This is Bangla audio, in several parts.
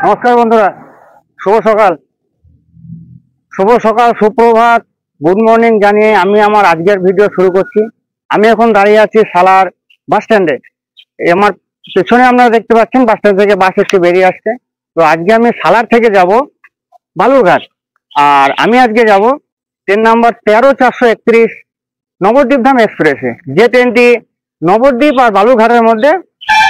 নমস্কার বন্ধুরা, শুভ সকাল সুপ্রভাত, গুড মর্নিং জানিয়ে আমি আমার আজকের ভিডিও শুরু করছি। আমি এখন দাঁড়িয়ে আছি সালার বাস স্ট্যান্ডে। আমার পেছনে আপনারা দেখতে পাচ্ছেন বাস স্ট্যান্ড থেকে বাস একটু বেরিয়ে আসছে। তো আজকে আমি সালার থেকে যাব বালুরঘাট, আর আমি আজকে যাব ট্রেন নাম্বার 13-431 নবদ্বীপধাম এক্সপ্রেসে, যে ট্রেনটি নবদ্বীপ আর বালুরঘাটের মধ্যে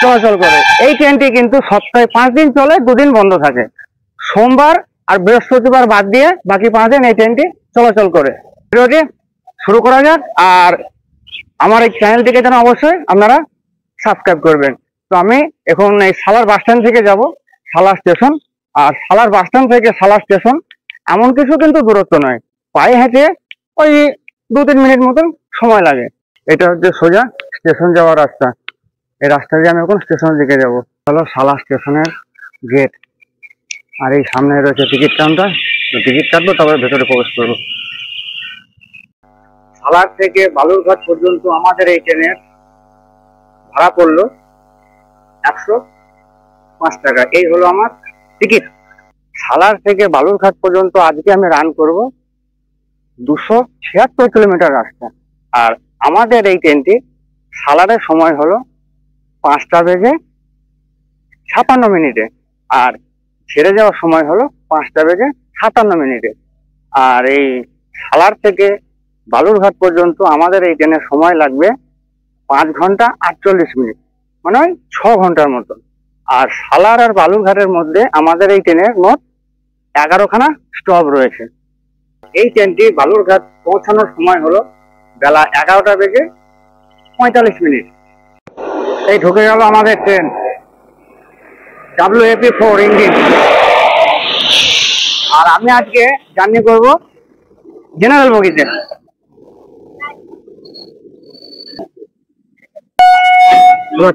চলাচল করে। এই ট্রেনটি কিন্তু সপ্তাহে 5 দিন চলে, 2 দিন বন্ধ থাকে। সোমবার আর বৃহস্পতিবার বাদ দিয়ে বাকি 5 দিন এই ট্রেনটি চলাচল করে। ভিডিওটি শুরু করা যাক। আর আমার এই চ্যানেলটিকে যেন অবশ্যই আপনারা সাবস্ক্রাইব করবেন। তো আমি এখন এই সালার বাস স্ট্যান্ড থেকে যাব সালার স্টেশন। আর সালার বাস স্ট্যান্ড থেকে সালার স্টেশন এমন কিছু কিন্তু দূরত্ব নয়, পায়ে হেঁটে ওই 2-3 মিনিট মতন সময় লাগে। এটা হচ্ছে সোজা স্টেশন যাওয়ার রাস্তা। এই রাস্তা দিয়ে আমি এখন স্টেশনের দিকে যাবো। হলো সালার স্টেশনের গেট, আর এই সামনে রয়েছে টিকিট কাউন্টার। টিকিট কাটবো, তারপরে ভেতরে প্রবেশ করবো। সালার থেকে বালুরঘাট পর্যন্ত আমাদের এই ট্রেনের ভাড়া পড়লো 105 টাকা। এই হলো আমার টিকিট। সালার থেকে বালুরঘাট পর্যন্ত আজকে আমি রান করব 276 কিলোমিটার রাস্তা। আর আমাদের এই ট্রেনটি সালারের সময় হলো 5টা বেজে 56 মিনিটে, আর ছেড়ে যাওয়ার সময় হলো 5টা বেজে 57 মিনিটে। আর এই সালার থেকে বালুরঘাট পর্যন্ত আমাদের এই ট্রেনের সময় লাগবে 5 ঘন্টা 48 মিনিট, মানে 6 ঘন্টার মতন। আর সালার আর বালুরঘাটের মধ্যে আমাদের এই ট্রেনের মোট 11খানা স্টপ রয়েছে। এই ট্রেনটি বালুরঘাট পৌঁছানোর সময় হলো বেলা 11টা বেজে 45 মিনিট। এই ঢুকে গেল আমাদের ট্রেন WAP4 ইঞ্জিন। আর আমি আজকে জার্নি করব জেনারেল বগিতে।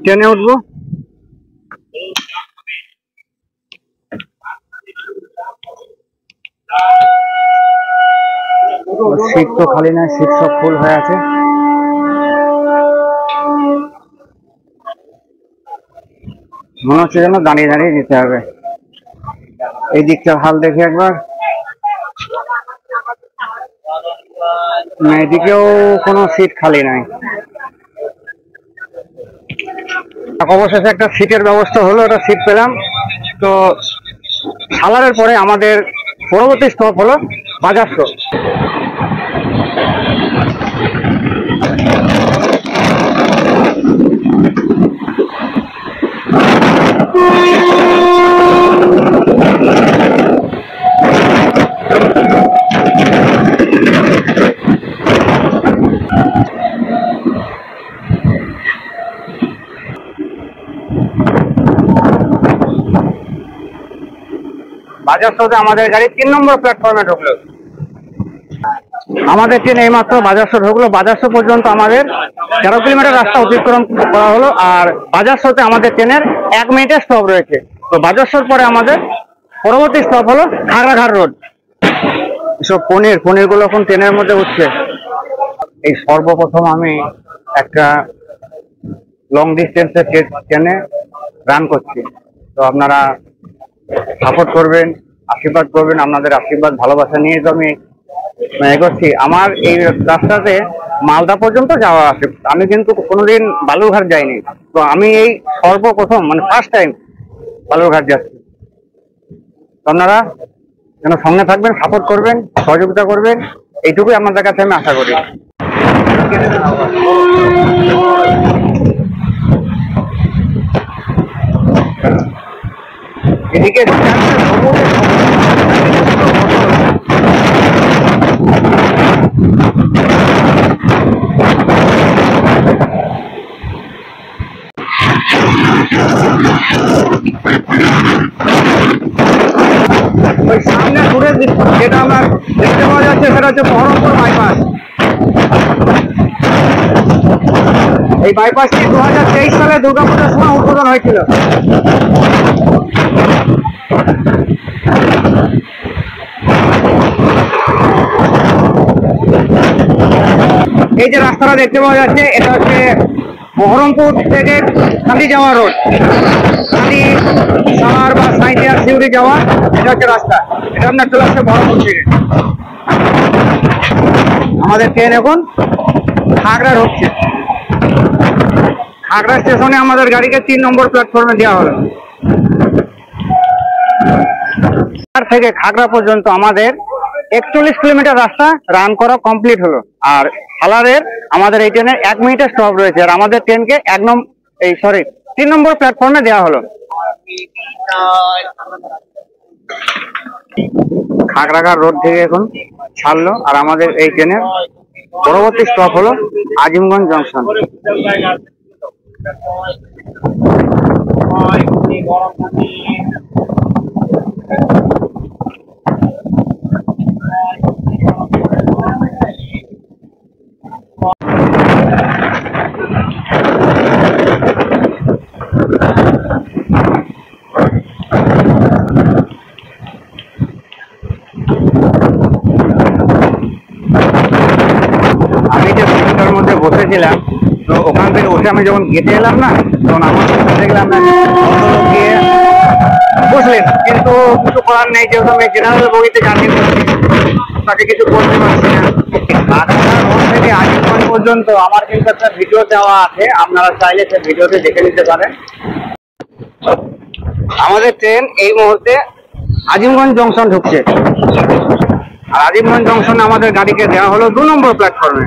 ট্রেনে উঠবো। সিট তো খালি নয়, সিট সব ফুল হয়ে আছে। মনে হচ্ছে যেন দাঁড়িয়ে দাঁড়িয়ে যেতে হবে। এই দিকটার হাল দেখে একবার। এদিকেও কোনো সিট খালি নাই। অবশেষে একটা সিটের ব্যবস্থা হলো, একটা সিট পেলাম। তো সালারের পরে আমাদের পরবর্তী স্টপ হলো বাজারশো। বাজারশোতে আমাদের গাড়ি 3 নম্বর প্ল্যাটফর্মে ঢুকলো। আমাদের ট্রেন এইমাত্র বাজারশো ঢুকলো। বাজারশো পর্যন্ত আমাদের 13 কিলোমিটার রাস্তা অতিক্রম করা হলো। আর বাজারশোতে আমাদের ট্রেনের 1 মিনিটের স্টপ রয়েছে। তো বাজারশোর পরে আমাদের পরবর্তী স্টপ হলো খাগড়াঘাট রোড। এসব পনিরগুলো এখন ট্রেনের মধ্যে উঠছে। এই সর্বপ্রথম আমি একটা লং ডিস্টেন্সের ট্রেনে রান করছি। তো আপনারা সাপোর্ট করবেন, আশীর্বাদ করবেন। আপনাদের আশীর্বাদ ভালোবাসা নিয়ে তো আমি এগোচ্ছি। আমার এই রাস্তাতে মালদা পর্যন্ত যাওয়া আছে। আমি কিন্তু কোনোদিন বালুরঘাট যাইনি। তো আমি এই সর্বপ্রথম, মানে ফার্স্ট টাইম বালুরঘাট যাচ্ছি। আপনারা যেন সঙ্গে থাকবেন, সাপোর্ট করবেন, সহযোগিতা করবেন, এইটুকুই আপনাদের কাছে আমি আশা করি। এদিকে ওই সামনে ঘুরে যেটা আমরা দেখতে পাওয়া যাচ্ছে সেটা হচ্ছে বহরমপুর বাইপাস। এই বাইপাসটি 2023 সালে দুর্গাপূজার সময় উদ্বোধন হয়েছিল। এই যে রাস্তাটা দেখতে পাওয়া যাচ্ছে, এটা হচ্ছে বহরমপুর থেকে কান্দি যাওয়া রোড। নৈহাটি সালার বা সাঁইথিয়া সিউড়ি যাওয়া, এটা হচ্ছে রাস্তা। এটা আপনার চলে আসছে বহরমপুর থেকে। আমাদের ট্রেন এখন খাগড়া ঢুকছে। খাগড়া স্টেশনে আমাদের গাড়িকে 3 নম্বর প্ল্যাটফর্মে দেওয়া হলো। থেকে খাগড়া পর্যন্ত আমাদের 41 কিলোমিটার রাস্তা রান করা কমপ্লিট হলো। আর সালারের আমাদের এই ট্রেনের 1 মিনিটের স্টপ রয়েছে। আর আমাদের ট্রেনকে 3 নম্বর প্ল্যাটফর্মে দেওয়া হলো। খাগড়াঘাট রোড থেকে এখন ছাড়লো। আর আমাদের এই ট্রেনের পরবর্তী স্টপ হলো আজিমগঞ্জ জংশন। আমি যে সিটটার মধ্যে বসেছিলাম, তো ওখান থেকে উঠে আমি যখন গেটে এলাম না, তখন আমার দেখলাম না গিয়ে বসলেন, কিন্তু কিছু করার নেই, যেহেতু আমি জেনারেল বগিতে জার্নি করছি, তাকে কিছু করতে পারছি না। রোড থেকে আজিমগঞ্জ পর্যন্ত আমার কিন্তু একটা ভিডিও দেওয়া আছে, আপনারা চাইলে সে ভিডিওতে দেখে নিতে পারেন। আমাদের ট্রেন এই মুহূর্তে আজিমগঞ্জ জংশন ঢুকছে। আর আজিমগঞ্জ জংশনে আমাদের গাড়িকে দেওয়া হলো 2 নম্বর প্ল্যাটফর্মে।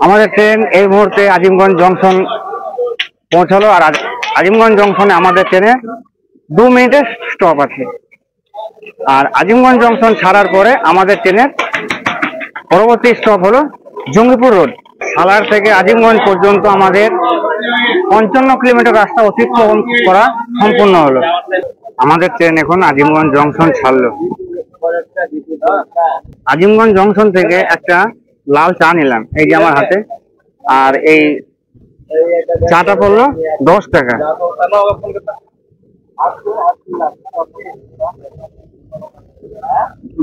আমাদের ট্রেন এই মুহূর্তে আজিমগঞ্জ জংশন পৌঁছালো। আর আজিমগঞ্জ জংশনে আমাদের ট্রেনে 2 মিনিটের স্টপ আছে। আর আজিমগঞ্জ জংশন ছাড়ার পরে আমাদের ট্রেনের পরবর্তী স্টপ হলো জঙ্গিপুর রোড। সালার থেকে আজিমগঞ্জ পর্যন্ত আমাদের 55 কিলোমিটার রাস্তা অতিক্রম করা সম্পূর্ণ হলো। আমাদের ট্রেন এখন আজিমগঞ্জ জংশন ছাড়লো। আজিমগঞ্জ জংশন থেকে একটা লাল চা নিলাম, এই যে আমার হাতে। আর এই চাটা পড়লো 10 টাকা।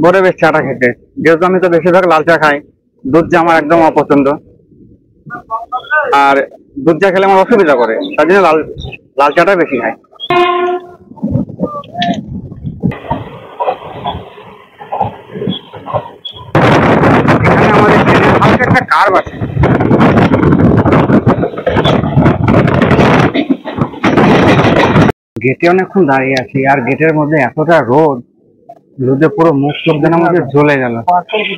বড় বেশ চাটা খেতে, যেহেতু আমি তো বেশিরভাগ লাল চা খাই, দুধ চা আমার একদম অপছন্দ। আর দুধ চা খেলে আমার অসুবিধা করে, তার জন্য লাল চাটা বেশি খাই। এখানে আমাদের হালকা একটা কার্ভ আছে। গেটে অনেকক্ষণ দাঁড়িয়ে আছি, আর গেটের মধ্যে এতটা রোদ, রোদে পুরো মুখ চোখ যেন আমাদের জ্বলে গেল।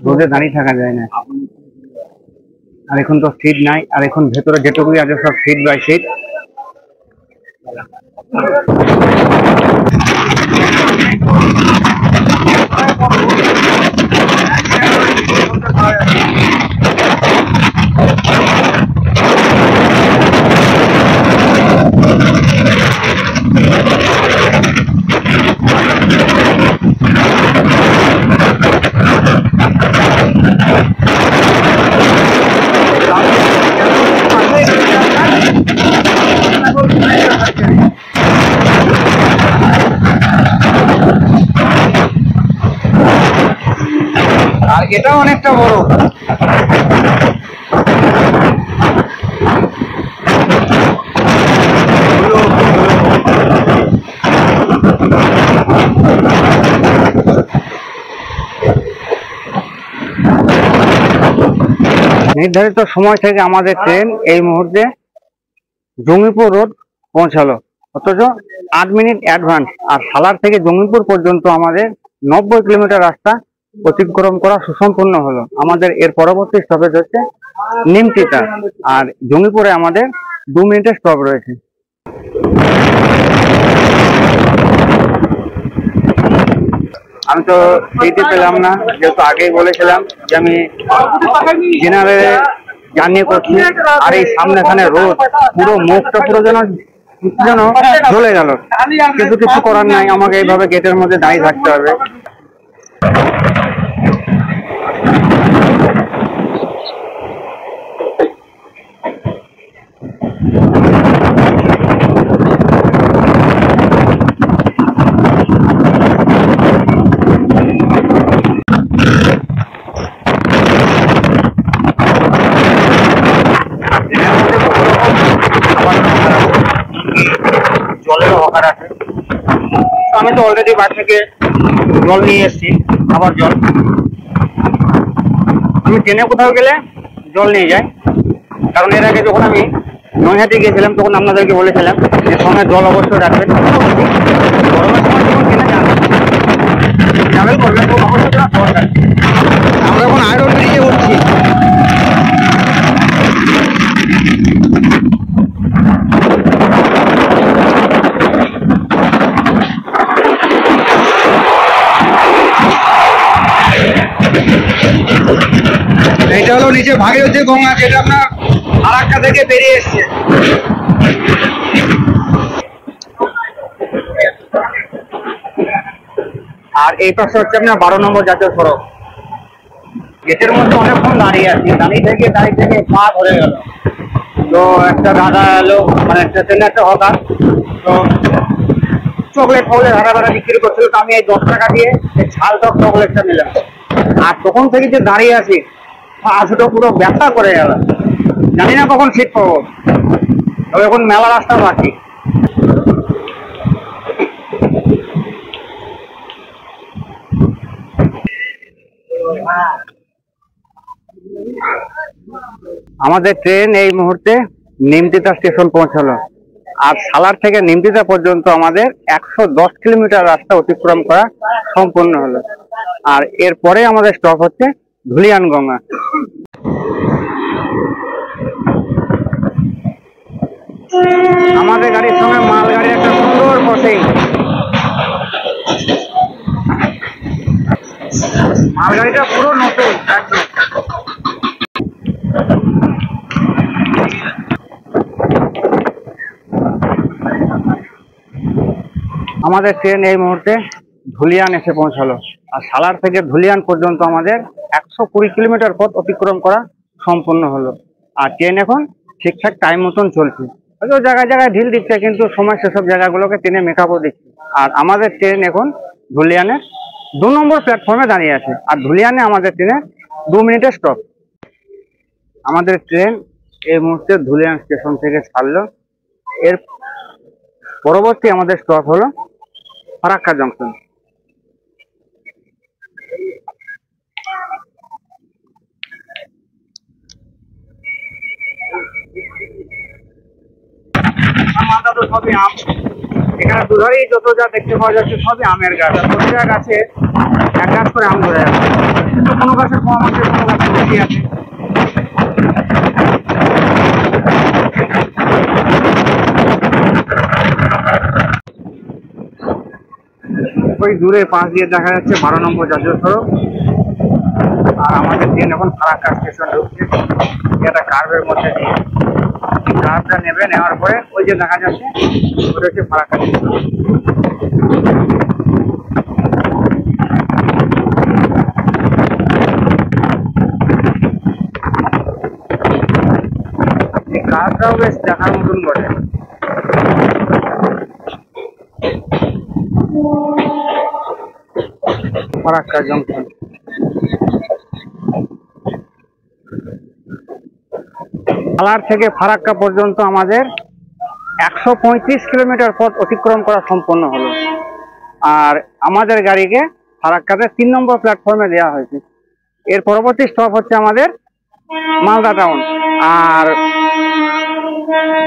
রোদে দাঁড়িয়ে থাকা যায় না। আর এখন তো সিট নাই। আর এখন ভেতরে যেটুকুই আছে সব সিট বাই সিট। আর এটা অনেকটা বড়। নির্ধারিত সময় থেকে আমাদের ট্রেন এই মুহূর্তে জঙ্গিপুর রোড পৌঁছালো, অথচ 8 মিনিট অ্যাডভান্স। আর সালার থেকে জঙ্গিপুর পর্যন্ত আমাদের 90 কিলোমিটার রাস্তা অতিক্রম করা সুসম্পন্ন হলো। আমাদের এর পরবর্তী স্টপেজ হচ্ছে নিমতিতা। আর জঙ্গিপুরে আমাদের 2 মিনিটের স্টপ রয়েছে। আমি তো সিটই পেলাম না, যেহেতু আগেই বলেছিলাম যে আমি জেনারেলে জার্নি করছি, আর এই সামনে এখানে রোদ, পুরো মুখটা পুরো যেন যেন জ্বলে গেল, কিন্তু কিছু করার নাই, আমাকে এইভাবে গেটের মধ্যে দাঁড়িয়ে থাকতে হবে। জলের অকার আছে, আমি তো অলরেডি বাড়ি থেকে জল নিয়ে এসেছি, খাবার জল। আমি ট্রেনে কোথাও গেলে জল নিয়ে যাই, কারণ এর আগে যখন আমি নৈহাটি গিয়েছিলাম তখন আপনাদেরকে বলেছিলাম যে সঙ্গে জল অবশ্যই রাখবেন। গরমের সময় যখন ট্রেনে যান ট্রাভেল করবেন তখন অবশ্যই জল রাখবেন। আমরা এখন আয়রন ব্রিজে উঠছি। এটা হলো নিচে ভাগীরথী গঙ্গা, যেটা আপনার ফারাক্কা থেকে বেরিয়ে এসছে। আর এই পাশে হচ্ছে আপনার 12 নম্বর জাতীয় সড়ক। গেটের মধ্যে অনেকক্ষণ দাঁড়িয়ে আছি, দাঁড়িয়ে থেকে পা ধরে গেল। তো একটা দাদা এলো, মানে স্টেশনে একটা হকার, তো চকলেট হারা বিক্রি করছিল। তো আমি এই 10 টাকা দিয়ে এই ঝাল টক চকলেটটা নিলাম। আর তখন থেকে যে দাঁড়িয়ে আছি, হাঁটুটা পুরো ব্যথা করে গেল, জানি না কখন সিট পাবো। তবে এখন মেলা রাস্তা বাকি। আমাদের ট্রেন এই মুহূর্তে নিমতিতা স্টেশন পৌঁছালো, আর সালার থেকে নিমতিতা পর্যন্ত আমাদের 110 কিলোমিটার রাস্তা অতিক্রম করা সম্পূর্ণ হলো। আর এরপরে আমাদের স্টপ হচ্ছে ধুলিয়ানগঙ্গা। আমাদের গাড়ির সঙ্গে মালগাড়ির একটা সুন্দর ক্রসিং। মালগাড়িটা পুরো নতুন একদম। আমাদের ট্রেন এই মুহূর্তে ধুলিয়ান এসে পৌঁছালো, আর সালার থেকে ধুলিয়ান পর্যন্ত আমাদের 120 কিলোমিটার পথ অতিক্রম করা সম্পূর্ণ হলো। আর ট্রেন এখন ঠিকঠাক টাইম মতন চলছে, হয়তো জায়গায় জায়গায় ঢিল দিচ্ছে, কিন্তু সময় সেসব জায়গাগুলোকে ট্রেনে মেকআপও দিচ্ছে। আর আমাদের ট্রেন এখন ধুলিয়ানের 2 নম্বর প্ল্যাটফর্মে দাঁড়িয়ে আছে, আর ধুলিয়ানে আমাদের ট্রেনের 2 মিনিটের স্টপ। আমাদের ট্রেন এই মুহূর্তে ধুলিয়ান স্টেশন থেকে ছাড়লো। এর পরবর্তী আমাদের স্টপ হলো ফারাক্কা জংশন। সবই আম, এখানে দুধারেই যত যা দেখতে পাওয়া যাচ্ছে সবই আমের গাছ। প্রতিটা গাছে এক গাছ করে আম ধরে আছে, কিন্তু কোনো গাছে কম আছে, কোনো গাছে বেশি আছে। ওই দূরে পাশ দিয়ে দেখা যাচ্ছে 12 নম্বর জাতীয় সড়ক। আর আমাদের ট্রেন এখন ফারাক্কা স্টেশন ঢুকছে, একটা কার্ভের মধ্যে দিয়ে। কার্ভটা নেওয়ার পরে ওই যে দেখা যাচ্ছে ওটা হচ্ছে ফারাক্কা স্টেশন। এই কার্ভটাও বেশ দেখার মতন বটে। ফারাক্কা জংশন। সালার থেকে ফারাক্কা পর্যন্ত আমাদের 135 কিলোমিটার পথ অতিক্রম করা সম্পন্ন হলো। আর আমাদের গাড়িকে ফারাক্কাতে 3 নম্বর প্ল্যাটফর্মে দেওয়া হয়েছে। এর পরবর্তী স্টপ হচ্ছে আমাদের মালদা টাউন। আর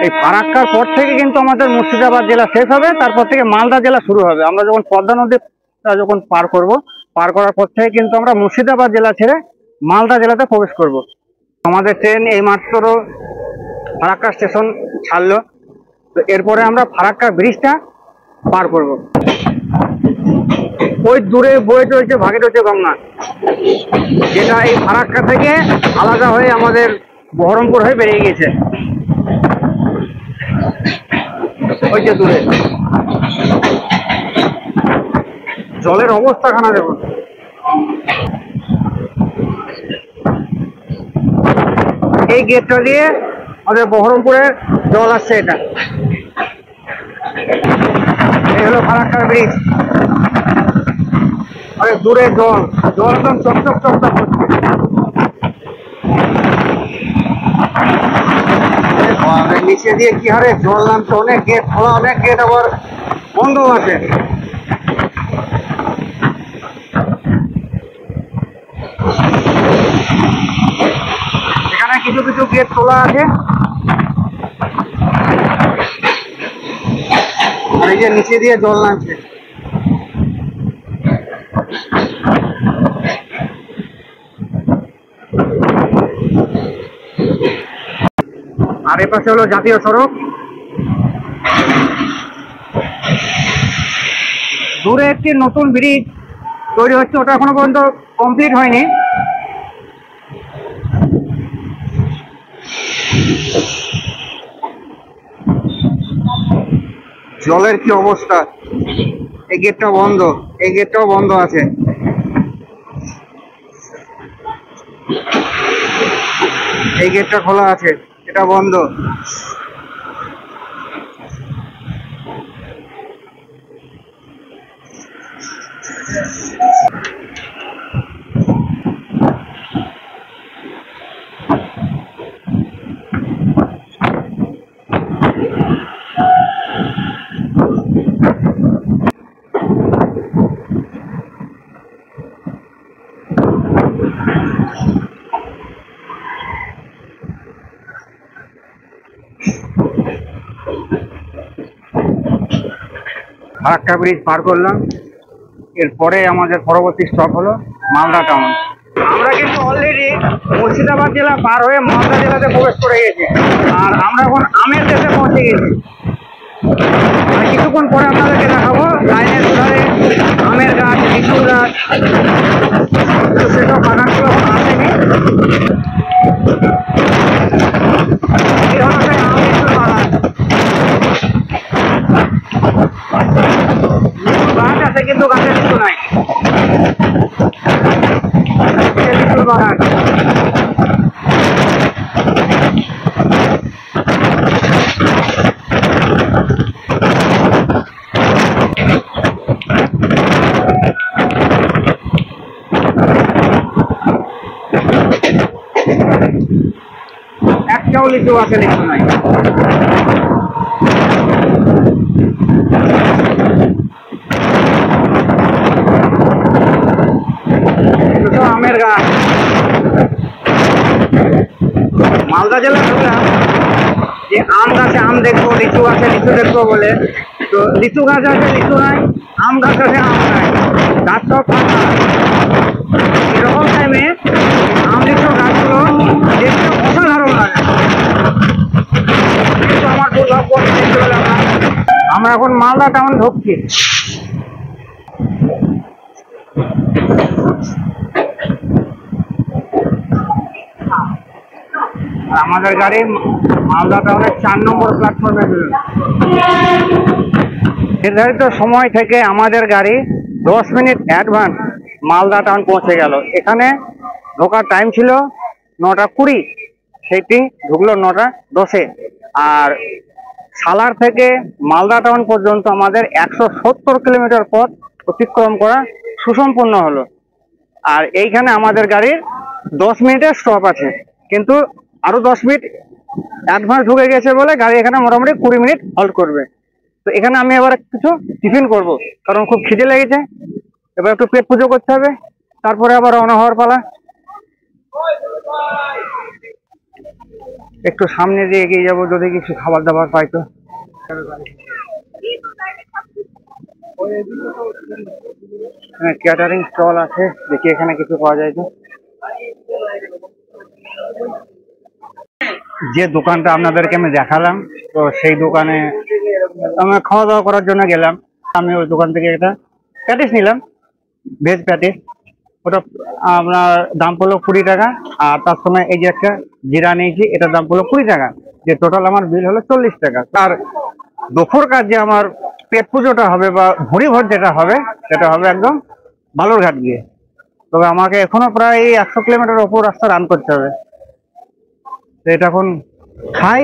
এই ফারাক্কার পর থেকে কিন্তু আমাদের মুর্শিদাবাদ জেলা শেষ হবে, তারপর থেকে মালদা জেলা শুরু হবে। আমরা যখন পদ্মা নদী যখন পার করব, পার করার পর থেকে কিন্তু আমরা মুর্শিদাবাদ জেলা ছেড়ে মালদা জেলাতে প্রবেশ করব। আমাদের ট্রেন এইমাত্র ফারাক্কা স্টেশন ছাড়লো, তো এরপরে আমরা ফারাক্কা ব্রিজটা পার করব। ওই দূরে বয়ে চলছে ভাগীরথী গঙ্গা, যেটা এই ফারাক্কা থেকে আলাদা হয়ে আমাদের বহরমপুর হয়ে বেরিয়ে গেছে, ওই যে দূরে। জলের অবস্থা খানা দেখুন। এই গেটটা দিয়ে আমাদের বহরমপুরের জল আসছে। এটা এই হলো ফারাক্কা ব্রিজ। আরে দূরে জল, জল একদম চকচক চকচক করছে। নিচে দিয়ে কি হারে জল নামছে। অনেক গেট খোলা, অনেক গেট আবার বন্ধ আছে। এখানে কিছু কিছু গেট খোলা আছে। এই যে নিচে দিয়ে জল নামছে। আর এ পাশে হলো জাতীয় সড়ক। দূরে একটি নতুন ব্রিজ তৈরি হচ্ছে, ওটা এখনো পর্যন্ত কমপ্লিট হয়নি। জলের কি অবস্থা। এই গেটটা বন্ধ, এই গেটটাও বন্ধ আছে। এই গেটটা খোলা আছে, এটা বন্ধ। ফারাক্কা ব্রিজ পার করলাম। এরপরে আমাদের পরবর্তী স্টপ হলো মালদা টাউন। আমরা কিন্তু অলরেডি মুর্শিদাবাদ জেলা পার হয়ে মালদা জেলাতে প্রবেশ করে গেছি। আর আমরা এখন আমের দেশে পৌঁছে গেছি। আর কিছুক্ষণ পরে আপনাদেরকে দেখাবো লাইনের ধারে আমের গাছ, লিচুর গাছ। সেসব বাগানগুলো এখন আসেনি। গাছ আছে কিন্তু গাছের লিচু নাই। লিচুর বাগান। একটাও লিচু আছে, লিচু নাই। আমের গাছ। মালদা জেলা ঢুকলাম যে আম গাছে আম দেখবো, লিচু গাছে লিচু দেখবো বলে। তো লিচু গাছ আছে, লিচু নাই। আম গাছ আছে, আম নাই। গাছ সব ফাঁকা। এরকম টাইমে আম লিচুর গাছগুলো দেখতে অসাধারণ লাগে। কিন্তু আমার দুর্ভাগ্য দেখতে পেলাম না। আমরা এখন মালদা টাউন ঢুকছি। আমাদের গাড়ি মালদা টাউনের 4 নম্বর প্ল্যাটফর্মে বেরোল। নির্ধারিত সময় থেকে আমাদের গাড়ি 10 মিনিট অ্যাডভান্স মালদা টাউন পৌঁছে গেল। এখানে ঢোকার টাইম ছিল 9:20, সেটি ঢুকলো 9:10। আর সালার থেকে মালদা টাউন পর্যন্ত আমাদের 170 কিলোমিটার পথ অতিক্রম করা সুসম্পন্ন হলো। আর এইখানে আমাদের গাড়ির 10 মিনিটের স্টপ আছে, কিন্তু আরো 10 মিনিট অ্যাডভান্স ঢুকে গেছে বলে গাড়ি এখানে মোটামুটি 20 মিনিট হল্ট করবে। তো এখানে আমি আবার কিছু টিফিন করব, কারণ খুব খিদে লেগেছে। এবার একটু পেট পুজো করতে হবে, তারপরে আবার রওনা হওয়ার পালা। একটু সামনে দিয়ে এগিয়ে যাবো, যদি কিছু খাবার দাবার পাই তো। ক্যাটারিং স্টল আছে, দেখি এখানে কিছু পাওয়া যায় তো। যে দোকানটা আপনাদেরকে আমি দেখালাম, তো সেই দোকানে আমি খাওয়া দাওয়া করার জন্য গেলাম। আমি ওই দোকান থেকে একটা প্যাটিস নিলাম, ভেজ প্যাটিস। ওটা আপনার দাম পড়লো 20 টাকা। আর তার সঙ্গে এই যে একটা জিরা নিয়েছি, এটার দাম পড়লো 20 টাকা। যে টোটাল আমার বিল হলো 40 টাকা। আর দুপুর কাজ যে আমার পেট পুজোটা হবে বা ভুঁড়ি ভোজ যেটা হবে, সেটা হবে একদম বালুরঘাট গিয়ে। তবে আমাকে এখনো প্রায় 100 কিলোমিটার ওপর রাস্তা রান করতে হবে। তো এটা এখন খাই,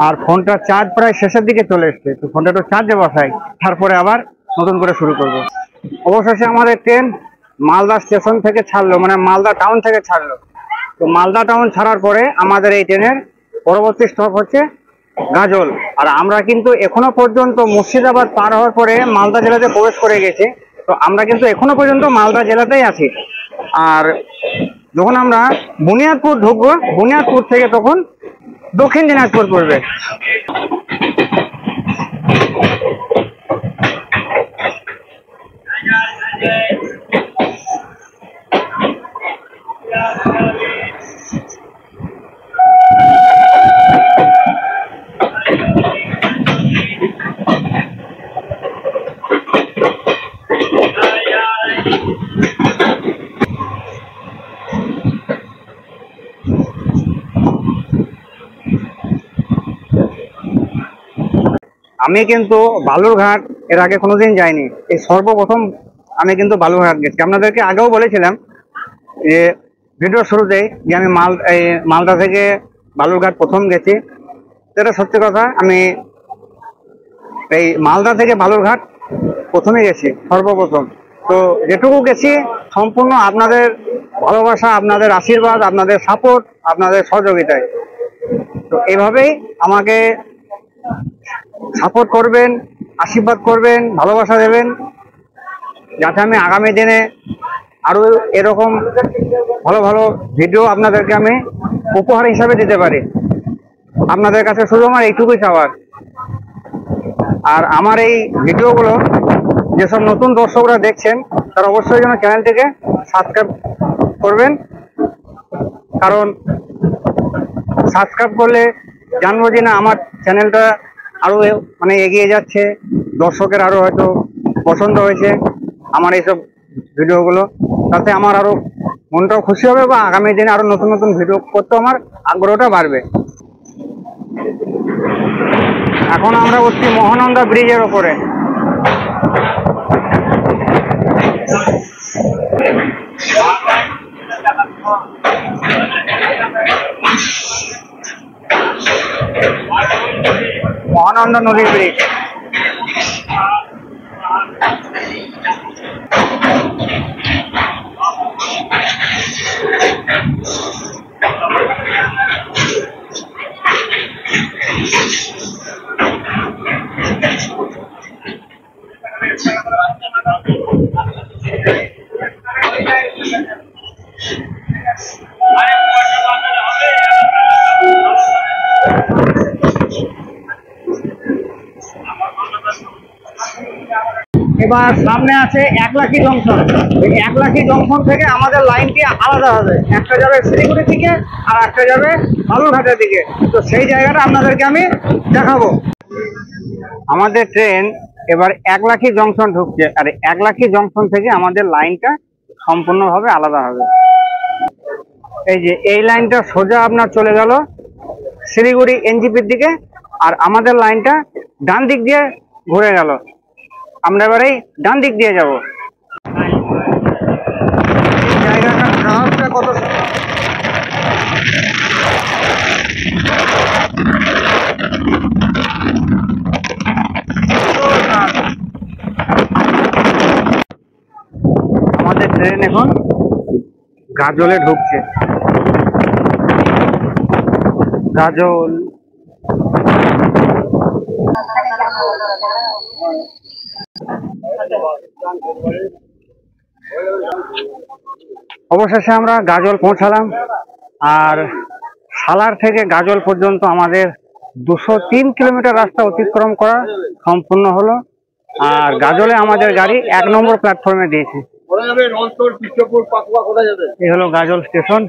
আর ফোনটা চার্জ প্রায় শেষের দিকে চলে এসছে, তো ফোনটা একটু চার্জে বসাই, তারপরে আবার নতুন করে শুরু করব। অবশেষে আমাদের ট্রেন মালদা স্টেশন থেকে ছাড়লো, মানে মালদা টাউন থেকে ছাড়লো। তো মালদা টাউন ছাড়ার পরে আমাদের এই ট্রেনের পরবর্তী স্টপ হচ্ছে গাজল। আর আমরা কিন্তু এখনো পর্যন্ত মুর্শিদাবাদ পার হওয়ার পরে মালদা জেলাতে প্রবেশ করে গেছি। তো আমরা কিন্তু এখনো পর্যন্ত মালদা জেলাতেই আছি। আর যখন আমরা বুনিয়াদপুর ঢুকবো, বুনিয়াদপুর থেকে তখন দক্ষিণ দিনাজপুর পড়বে। আমি কিন্তু বালুরঘাট এর আগে কোনোদিন যাইনি, এই সর্বপ্রথম আমি কিন্তু বালুরঘাট গেছি। আপনাদেরকে আগেও বলেছিলাম যে ভিডিও শুরুতেই যে আমি মালদা থেকে বালুরঘাট প্রথম গেছি। এটা সত্যি কথা, আমি এই মালদা থেকে বালুরঘাট প্রথমে গেছি, সর্বপ্রথম। তো যেটুকু গেছি সম্পূর্ণ আপনাদের ভালোবাসা, আপনাদের আশীর্বাদ, আপনাদের সাপোর্ট, আপনাদের সহযোগিতায়। তো এইভাবেই আমাকে সাপোর্ট করবেন, আশীর্বাদ করবেন, ভালোবাসা দেবেন, যাতে আমি আগামী দিনে আরো এরকম ভালো ভালো ভিডিও আপনাদেরকে আমি উপহার হিসাবে দিতে পারি। আপনাদের কাছে শুধু আমার এইটুকুই চাওয়ার। আর আমার এই ভিডিওগুলো যেসব নতুন দর্শকরা দেখছেন, তারা অবশ্যই যেন চ্যানেলটিকে সাবস্ক্রাইব করবেন, কারণ সাবস্ক্রাইব করলে জানবো যে না আমার চ্যানেলটা আরো মানে এগিয়ে যাচ্ছে, দর্শকের আরো হয়তো পছন্দ হয়েছে আমার এইসব ভিডিওগুলো। তাতে আমার আরো মনটাও খুশি হবে, বা আগামী দিনে আরো নতুন নতুন ভিডিও করতে আমার আগ্রহটা বাড়বে। এখন আমরা উঠছি মহানন্দা ব্রিজের ওপরে। মহানন্দা নদীর ব্রিজ। এবার সামনে আছে একলাখি জংশন। এই একলাখি জংশন থেকে আমাদের লাইনটি আলাদা হবে, একটা যাবে শিলিগুড়ি দিকে আর একটা যাবে বালুরঘাটের দিকে। তো সেই জায়গাটা আপনাদেরকে আমি দেখাবো। আমাদের ট্রেন এবার একলাখি জংশন ঢুকছে, আর একলাখি জংশন থেকে আমাদের লাইনটা সম্পূর্ণভাবে আলাদা হবে। এই যে এই লাইনটা সোজা আপনার চলে গেল শিলিগুড়ি এনজিপির দিকে, আর আমাদের লাইনটা ডান দিক দিয়ে ঘুরে গেল। আমরা এবারে ডান দিক দিয়ে যাব। জায়গাটার সাহসটা কত! আমাদের ট্রেন এখন গাজলে ঢুকছে। গাজল অবশেষে আমরা গাজল পৌঁছালাম। আর সালার থেকে গাজল পর্যন্ত আমাদের 203 কিলোমিটার রাস্তা অতিক্রম করা সম্পূর্ণ হলো। আর গাজলে আমাদের গাড়ি 1 নম্বর প্ল্যাটফর্মে দিয়েছে। এই হলো গাজল স্টেশন।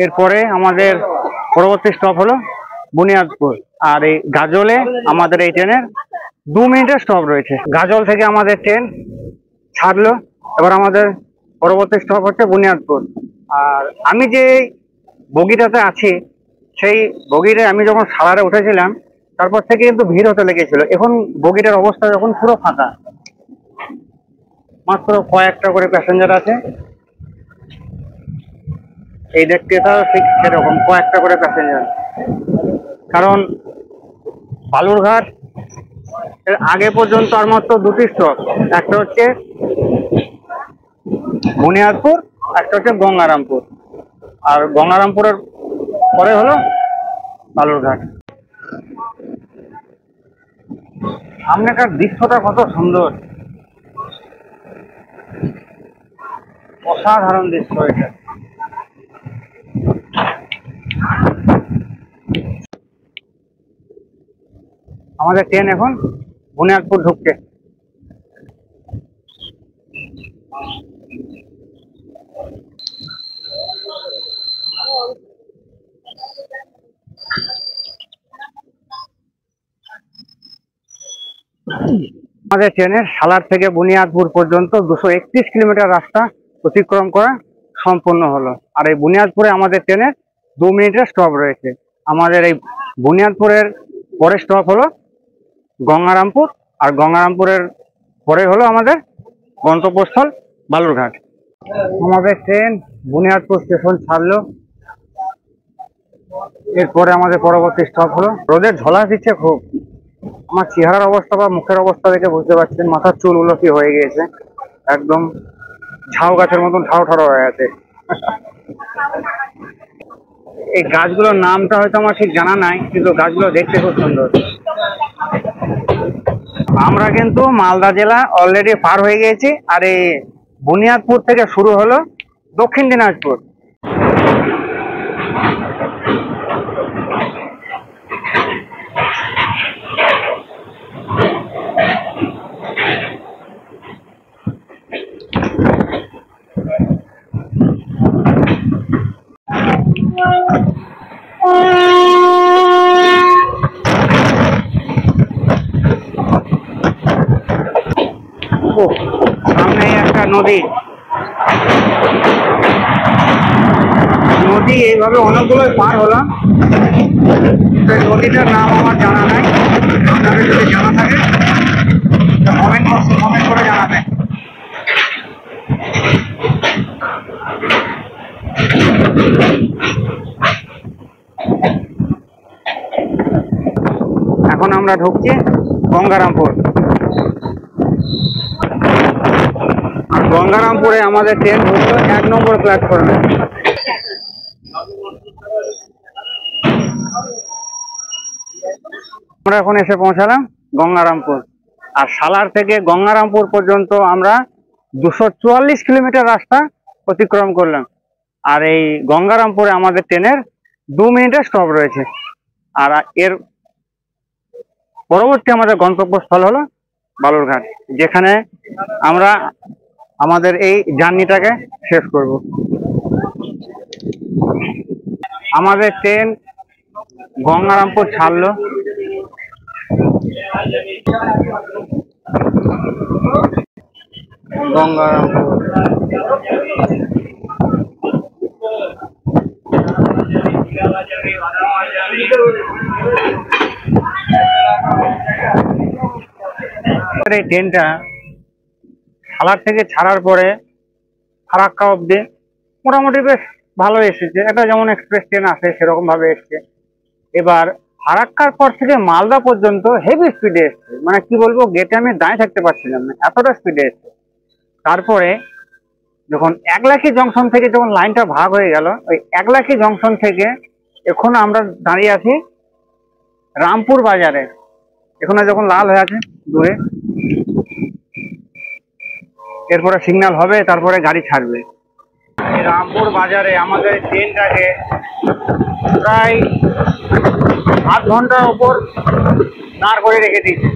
এরপরে আমাদের পরবর্তী স্টপ হলো বুনিয়াদপুর। আর এই গাজলে আমাদের এই ট্রেনের 2 মিনিটের স্টপ রয়েছে। গাজল থেকে আমাদের ট্রেন ছাড়লো। এবার আমাদের পরবর্তী স্টপ হচ্ছে বুনিয়াদপুর। আর আমি যে বগিটাতে আছি সেই বগিতে আমি যখন সালারে উঠেছিলাম তারপর থেকে কিন্তু ভিড় হতে লেগেছিল। এখন বগিটার অবস্থা যখন পুরো ফাঁকা, মাত্র কয়েকটা করে প্যাসেঞ্জার আছে। এই দেখতেটাও ঠিক সেরকম, কয়েকটা করে প্যাসেঞ্জার। কারণ বালুরঘাট এর আগে পর্যন্ত আর মাত্র 2টি স্টপ, একটা হচ্ছে বুনিয়াদপুর, একটা হচ্ছে গঙ্গারামপুর। আর গঙ্গারামপুরের পরে হলো বালুরঘাট। সামনেকার দৃশ্যটা কত সুন্দর, অসাধারণ দৃশ্য এটা। আমাদের ট্রেন এখন বুনিয়াদপুর ঢুকছে। আমাদের ট্রেনের সালার থেকে বুনিয়াদপুর পর্যন্ত 231 কিলোমিটার রাস্তা অতিক্রম করা সম্পূর্ণ হলো। আর এই বুনিয়াদপুরে আমাদের ট্রেনের 2 মিনিটের স্টপ রয়েছে। আমাদের এই বুনিয়াদপুরের পরে স্টপ হলো গঙ্গারামপুর, আর গঙ্গারামপুরের পরে হলো আমাদের গন্তব্যস্থল বালুরঘাট। আমাদের ট্রেন বুনিয়াদপুর স্টেশন ছাড়লো। এরপরে আমাদের পরবর্তী স্টপ হলো, রোদের ঝলস দিচ্ছে খুব। আমার চেহারার অবস্থা বা মুখের অবস্থা দেখে বুঝতে পারছেন মাথার চুলগুলো কি হয়ে গিয়েছে, একদম ঝাউ গাছের মতন ঠাও ঠাড়ো হয়ে আছে। এই গাছগুলোর নামটা হয়তো আমার ঠিক জানা নাই, কিন্তু গাছগুলো দেখতে খুব সুন্দর। আমরা কিন্তু মালদা জেলা অলরেডি পার হয়ে গিয়েছি। আর এই বুনিয়াদপুর থেকে শুরু হলো দক্ষিণ দিনাজপুর। সামনে একটা নদী, এইভাবে অনেকগুলো পার হলাম। নদীটার নাম আমার জানা নাই, আপনাদের যদি জানা থাকে কমেন্ট করে জানাবেন। এখন আমরা ঢুকছি গঙ্গারামপুর। আর গঙ্গারামপুরে আমাদের ট্রেন ঢুকলো 1 নম্বর প্ল্যাটফর্মে। আমরা এখন এসে পৌঁছালাম গঙ্গারামপুর। আর সালার থেকে গঙ্গারামপুর পর্যন্ত আমরা 244 কিলোমিটার রাস্তা অতিক্রম করলাম। আর এই গঙ্গারামপুরে আমাদের ট্রেনের 2 মিনিটের স্টপ রয়েছে। আর এর পরবর্তী আমাদের গন্তব্যস্থল হলো বালুরঘাট, যেখানে আমরা আমাদের এই জার্নিটাকে শেষ করব। আমাদের ট্রেন গঙ্গারামপুর ছাড়লো। গঙ্গারামপুর এই ট্রেনটা সালার থেকে ছাড়ার পরে ফারাক্কা অব্দি মোটামুটি বেশ ভালো এসেছে। এটা যেমন এক্সপ্রেস ট্রেন আসে সেরকম ভাবে এসছে। এবার ফারাক্কার পর থেকে মালদা পর্যন্ত হেভি স্পিডে এসছে, মানে কি বলবো, গেটে আমি দাঁড়িয়ে থাকতে পারছিলাম না, এতটা স্পিডে এসছে। তারপরে যখন একলাখি জংশন থেকে যখন লাইনটা ভাগ হয়ে গেল, ওই একলাখি জংশন থেকে এখন আমরা দাঁড়িয়ে আছি রামপুর বাজারে। এখানে যখন লাল হয়ে আছে দূরে, এরপরে সিগন্যাল হবে, তারপরে গাড়ি ছাড়বে। রামপুর বাজারে আমাদের ট্রেনটাকে প্রায় আধ ঘন্টার উপর দাঁড় করে রেখে দিয়েছে,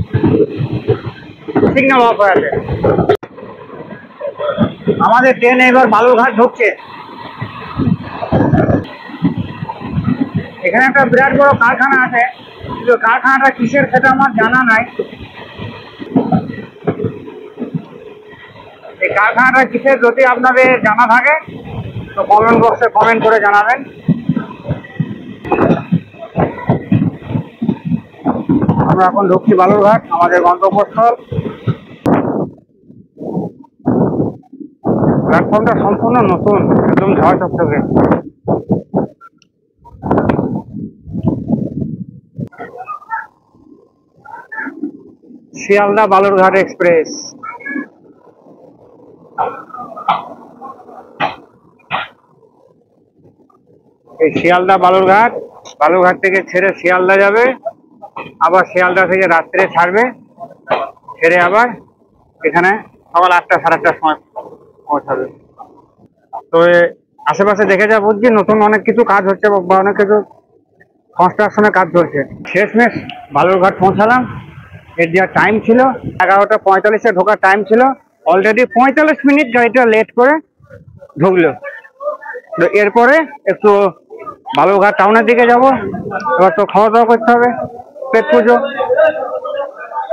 সিগন্যাল অফ হয়ে আছে। আমাদের ট্রেন এবার বালুরঘাট ঢুকছে। এখানে একটা বিরাট বড় কারখানা আছে, কিন্তু কারখানাটা কিসের সেটা আমার জানা নাই। এই কারখানাটা কিসের যদি আপনাদের জানা থাকে তো কমেন্ট বক্সে কমেন্ট করে জানাবেন। আমরা এখন ঢুকছি বালুরঘাট, আমাদের গন্তব্যস্থল। প্ল্যাটফর্মটা সম্পূর্ণ নতুন, একদম ঝড় চকচকে। শিয়ালদা বালুরঘাট এক্সপ্রেস। এই শিয়ালদা বালুরঘাট, বালুরঘাট থেকে ছেড়ে শিয়ালদা যাবে, আবার শিয়ালদা থেকে রাত্রে ছাড়বে, ছেড়ে আবার এখানে সকাল 8টা 8:30টার সময় পৌঁছাবে। তো আশেপাশে দেখে যা বুঝছি নতুন অনেক কিছু কাজ হচ্ছে বা অনেক কিছু কনস্ট্রাকশনের কাজ চলছে। শেষমেশ বালুরঘাট পৌঁছালাম। এর যা টাইম ছিল 11টা 45-এ ঢোকার টাইম ছিল, অলরেডি 45 মিনিট গাড়িটা লেট করে ঢুকলো। তো এরপরে একটু বালুরঘাট টাউনের দিকে যাব। এবার তো খাওয়া দাওয়া করতে হবে, পেট পুজো।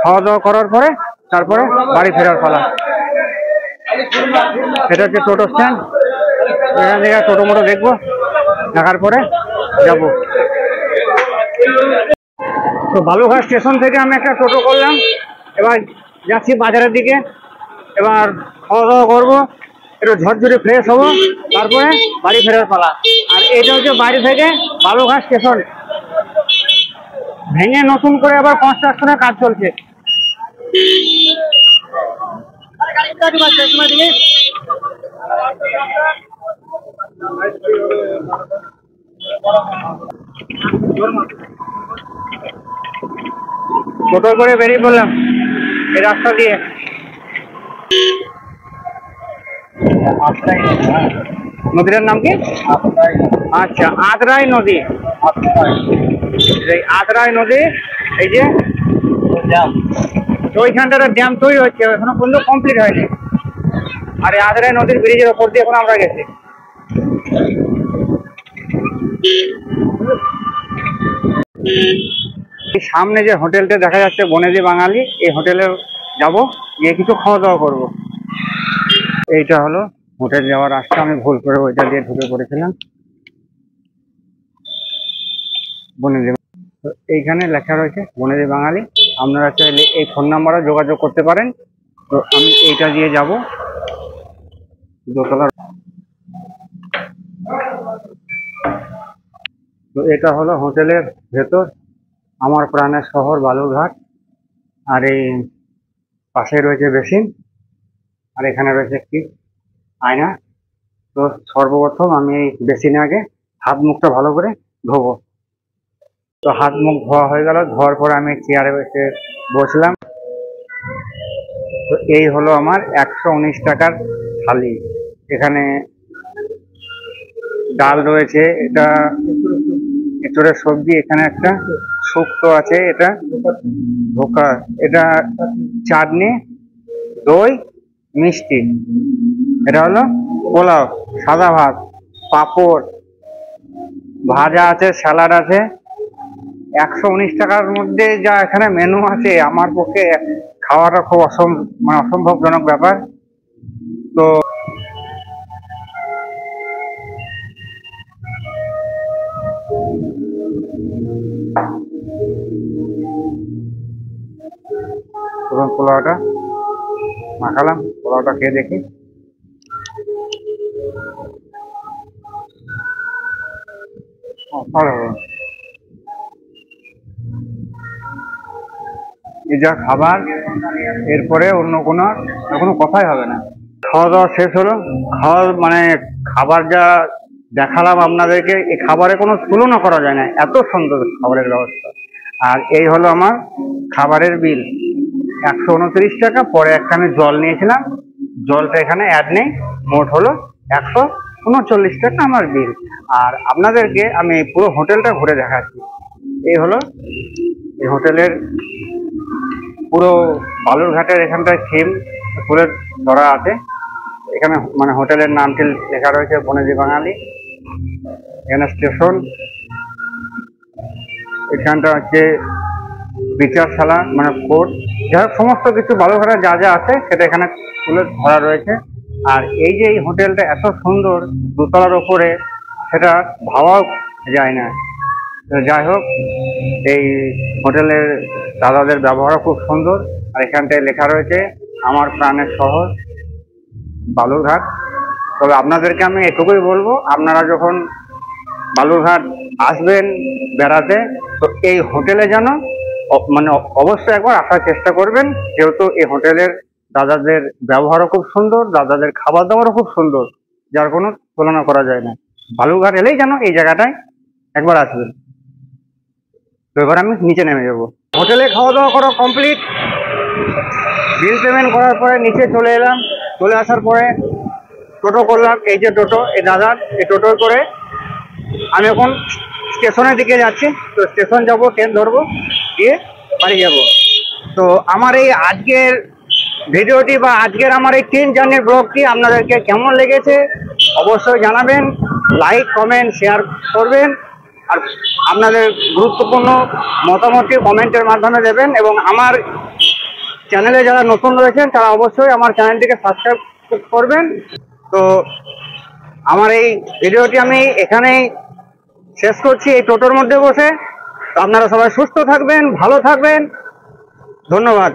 খাওয়া দাওয়া করার পরে তারপরে বাড়ি ফেরার পালা। এটা হচ্ছে টোটো স্ট্যান্ড, এখান থেকে টোটো মোটো দেখবো, দেখার পরে যাব। তো বালুরঘাট স্টেশন থেকে আমি একটা টোটো করলাম, এবার যাচ্ছি বাজারের দিকে। এবার খাওয়া দাওয়া করবো, একটু ঝরঝরে ফ্রেশ হবো, তারপরে বাড়ি ফেরার পালা। আর এটা হচ্ছে বাড়ি থেকে বালুরঘাট স্টেশন ভেঙে নতুন করে আবার কনস্ট্রাকশনের কাজ চলছে। টোটো করে বেরিয়ে পড়লাম এই রাস্তা দিয়ে। নদীটার নাম কি? আচ্ছা, আদ্রাই নদী। এই আদ্রাই নদী, এই যে ওইখানটার ড্যাম তৈরি হচ্ছে, এখনো পর্যন্ত কমপ্লিট হয়নি। আর এই আদ্রাই নদীর ব্রিজের ওপর দিয়ে এখন আমরা গেছি। সামনে যে হোটেলটা দেখা যাচ্ছে বনেদি বাঙালি, এই হোটেলে যাব, গিয়ে কিছু খাওয়া দাওয়া করবো। এইটা হলো হোটেল যাওয়ার রাস্তা, আমি ভুল করে ওইটা দিয়ে ঢুকে পড়েছিলাম। বনেদি, তো এইখানে লেখা রয়েছে বনেদি বাঙালি। আপনারা চাইলে এই ফোন নাম্বারে যোগাযোগ করতে পারেন। তো আমি এইটা দিয়ে যাব দোতলা। তো এটা হলো হোটেলের ভেতর, আমার প্রাণের শহর বালুরঘাট। আর এই পাশে রয়েছে বেসিন, আর এখানে রয়েছে একটি আয়না। তো সর্বপ্রথম আমি এই বেসিনে আগে হাত মুখটা ভালো করে ধোবো। তো হাত মুখ ধোয়া হয়ে গেল, ধোয়ার পর আমি চেয়ারে বসে বসলাম। তো এই হলো আমার 119 টাকার থালি। এখানে ডাল রয়েছে, এটা এঁচড়ের সবজি, এখানে একটা শুক্তো আছে, এটা ধোকা, এটা চাটনি, দই, মিষ্টি, এটা হলো পোলাও, সাদা ভাত, পাঁপড়, ভাজা আছে, স্যালাড আছে। 119 টাকার মধ্যে যা এখানে মেনু আছে, আমার পক্ষে খাওয়াটা খুব অসম্ভবজনক ব্যাপার। তো পোলাওটা মাখালাম, পোলাওটা খেয়ে দেখি। এই যা খাবার, এরপরে অন্য কোনো কথাই হবে না। খাওয়া দাওয়া শেষ হলো। খাবার যা দেখালাম আপনাদেরকে, এই খাবারে কোনো তুলনা করা যায় না, এত সুন্দর খাবারের ব্যবস্থা। আর এই হলো আমার খাবারের বিল, 129 টাকা। পরে একখানে জল নিয়েছিলাম, জলটা এখানে অ্যাড নেই, মোট হলো 139 টাকা আমার বিল। আর আপনাদেরকে আমি পুরো হোটেলটা ঘুরে দেখাচ্ছি। এই হলো এই হোটেলের পুরো বালুরঘাটের এখানটায় থিম তুলে ধরা আছে। এখানে হোটেলের নামটি লেখা রয়েছে বনেদি বাঙালি। এখানে স্টেশন, এখানটা হচ্ছে বিচারশালা, কোর্ট, যাই হোক সমস্ত কিছু বালুরঘাটে যা যা আছে সেটা এখানে তুলে ধরা রয়েছে। আর এই যে এই হোটেলটা এত সুন্দর দোতলার ওপরে, সেটা ভাবাও যায় না। তো যাই হোক, এই হোটেলের দাদাদের ব্যবহারও খুব সুন্দর। আর এখানটায় লেখা রয়েছে আমার প্রাণের শহর বালুরঘাট। তবে আপনাদেরকে আমি এটুকুই বলবো, আপনারা যখন বালুরঘাট আসবেন বেড়াতে, তো এই হোটেলে যেন মানে অবশ্যই একবার আসার চেষ্টা করবেন, যেহেতু এই হোটেলের দাদাদের ব্যবহারও খুব সুন্দর, দাদাদের খাবার দাবারও খুব সুন্দর, যার কোনো তুলনা করা যায় না। বালুরঘাট এলেই যেন এই জায়গাটায় একবার আসবেন। তো এবার আমি নিচে নেমে যাবো। হোটেলে খাওয়া দাওয়া করা কমপ্লিট, বিল পেমেন্ট করার পরে নিচে চলে এলাম। চলে আসার পরে টোটো করলাম, এই যে টোটো, এই দাদার এই টোটো করে আমি এখন স্টেশনের দিকে যাচ্ছি। তো স্টেশন যাব, ট্রেন ধরবো, গিয়ে বাড়ি যাব। তো আমার এই আজকের ভিডিওটি বা আজকের আমার এই ট্রেন জার্নির ব্লগটি আপনাদেরকে কেমন লেগেছে অবশ্যই জানাবেন। লাইক, কমেন্ট, শেয়ার করবেন। আর আপনাদের গুরুত্বপূর্ণ মতামতটি কমেন্টের মাধ্যমে দেবেন। এবং আমার চ্যানেলে যারা নতুন রয়েছেন তারা অবশ্যই আমার চ্যানেলটিকে সাবস্ক্রাইব করবেন। তো আমার এই ভিডিওটি আমি এখানেই শেষ করছি, এই টোটোর মধ্যে বসে। তো আপনারা সবাই সুস্থ থাকবেন, ভালো থাকবেন। ধন্যবাদ।